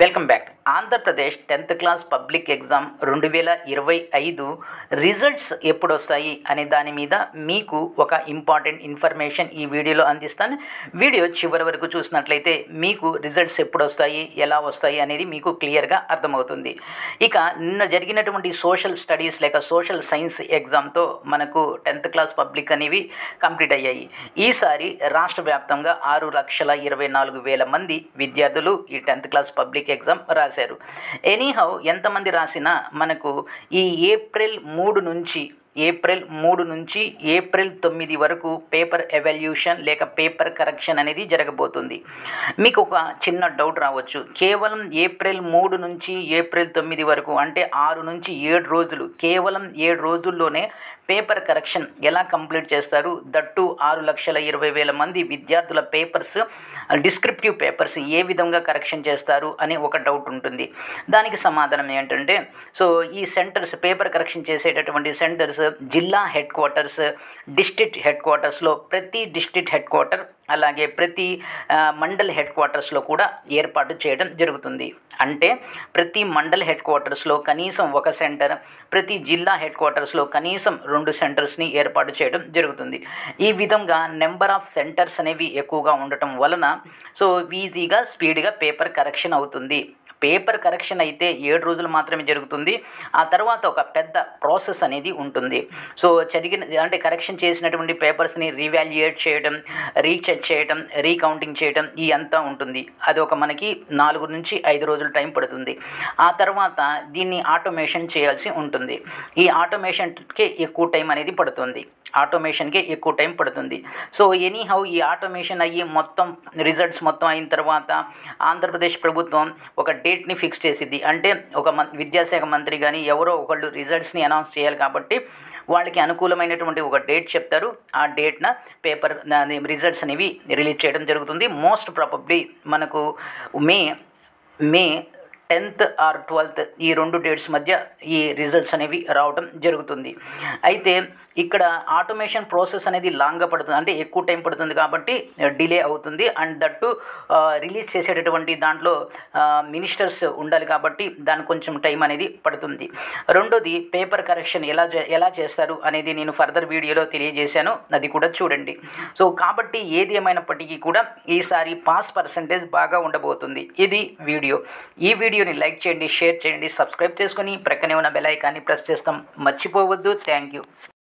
Welcome back. Andhra Pradesh 10th class public exam 2025 results ఎప్పుడు వస్తాయి అనే దాని మీద మీకు ఒక ఇంపార్టెంట్ ఇన్ఫర్మేషన్ ఈ వీడియోలో అందిస్తాను. వీడియో చివరి వరకు చూసినట్లయితే మీకు రిజల్ట్స్ ఎప్పుడు వస్తాయి, ఎలా వస్తాయి అనేది మీకు క్లియర్గా అర్థమవుతుంది. ఇక నిన్న జరిగినటువంటి సోషల్ స్టడీస్ లేక సోషల్ సైన్స్ ఎగ్జామ్తో మనకు 10th క్లాస్ పబ్లిక్ అనేవి కంప్లీట్ అయ్యాయి. ఈసారి రాష్ట్ర వ్యాప్తంగా 6,24,000 మంది విద్యార్థులు ఈ 10th క్లాస్ పబ్లిక్ ఎగ్జామ్ రాశారు. ఎనీహౌ ఎంతమంది రాసినా మనకు ఈ ఏప్రిల్ 3 నుంచి ఏప్రిల్ 9 వరకు పేపర్ ఎవాల్యూషన్ లేక పేపర్ కరెక్షన్ అనేది జరగబోతుంది. మీకు ఒక చిన్న డౌట్ రావచ్చు, కేవలం ఏప్రిల్ 3 నుంచి ఏప్రిల్ 9 వరకు అంటే 6 నుంచి 7 రోజులు, కేవలం 7 రోజుల్లోనే పేపర్ కరెక్షన్ ఎలా కంప్లీట్ చేస్తారు? దట్టు 6,20,000 మంది విద్యార్థుల పేపర్స్, డిస్క్రిప్టివ్ పేపర్స్ ఏ విధంగా కరెక్షన్ చేస్తారు అని ఒక డౌట్ ఉంటుంది. దానికి సమాధానం ఏంటంటే, సో ఈ సెంటర్స్ పేపర్ కరెక్షన్ చేసేటటువంటి సెంటర్స్ జిల్లా హెడ్ క్వార్టర్స్, డిస్ట్రిక్ట్ హెడ్ క్వార్టర్స్లో ప్రతి డిస్ట్రిక్ట్ హెడ్ క్వార్టర్ అలాగే ప్రతి మండల్ హెడ్ క్వార్టర్స్లో కూడా ఏర్పాటు చేయడం జరుగుతుంది. అంటే ప్రతి మండల్ హెడ్ క్వార్టర్స్లో కనీసం ఒక సెంటర్, ప్రతి జిల్లా హెడ్ క్వార్టర్స్లో కనీసం 2 సెంటర్స్ని ఏర్పాటు చేయడం జరుగుతుంది. ఈ విధంగా నెంబర్ ఆఫ్ సెంటర్స్ అనేవి ఎక్కువగా ఉండటం వలన సో ఈజీగా స్పీడ్గా పేపర్ కరెక్షన్ అవుతుంది. పేపర్ కరెక్షన్ అయితే 7 రోజులు మాత్రమే జరుగుతుంది. ఆ తర్వాత ఒక పెద్ద ప్రాసెస్ అనేది ఉంటుంది. సో అంటే కరెక్షన్ చేసినటువంటి పేపర్స్ని రీవాల్యుయేట్ చేయడం, రీచెక్ చేయడం, రీకౌంటింగ్ చేయడం ఈ అంతా ఉంటుంది. అది ఒక మనకి 4 నుంచి 5 రోజులు టైం పడుతుంది. ఆ తర్వాత దీన్ని ఆటోమేషన్ చేయాల్సి ఉంటుంది. ఈ ఆటోమేషన్కే ఎక్కువ టైం అనేది పడుతుంది. సో ఎనీహౌ ఈ ఆటోమేషన్ అయ్యి మొత్తం రిజల్ట్స్ మొత్తం అయిన తర్వాత ఆంధ్రప్రదేశ్ ప్రభుత్వం ఒక డేట్ని ఫిక్స్ చేసిద్ది. అంటే ఒక విద్యాశాఖ మంత్రి కానీ ఎవరో ఒకళ్ళు రిజల్ట్స్ని అనౌన్స్ చేయాలి కాబట్టి వాళ్ళకి అనుకూలమైనటువంటి ఒక డేట్ చెప్తారు. ఆ డేట్న పేపర్ రిజల్ట్స్ అనేవి రిలీజ్ చేయడం జరుగుతుంది. మోస్ట్ ప్రాబబ్లీ మనకు మే 10th ఆర్ 12th ఈ 2 డేట్స్ మధ్య ఈ రిజల్ట్స్ అనేవి రావడం జరుగుతుంది. అయితే ఇక్కడ ఆటోమేషన్ ప్రాసెస్ అనేది లాంగ్గా పడుతుంది, అంటే ఎక్కువ టైం పడుతుంది కాబట్టి డిలే అవుతుంది. అండ్ దట్టు రిలీజ్ చేసేటటువంటి దాంట్లో మినిస్టర్స్ ఉండాలి కాబట్టి దానికి కొంచెం టైం అనేది పడుతుంది. రెండోది పేపర్ కరెక్షన్ ఎలా చేస్తారు అనేది నేను ఫర్దర్ వీడియోలో తెలియజేశాను, అది కూడా చూడండి. సో కాబట్టి ఏది ఏమైనప్పటికీ కూడా ఈసారి పాస్ పర్సంటేజ్ బాగా ఉండబోతుంది. ఇది వీడియో. ఈ వీడియోని లైక్ చేయండి, షేర్ చేయండి, సబ్స్క్రైబ్ చేసుకొని ప్రక్కనే ఉన్న బెల్ ఐకాన్ని ప్రెస్ చేస్తాం మర్చిపోవద్దు. Thank you.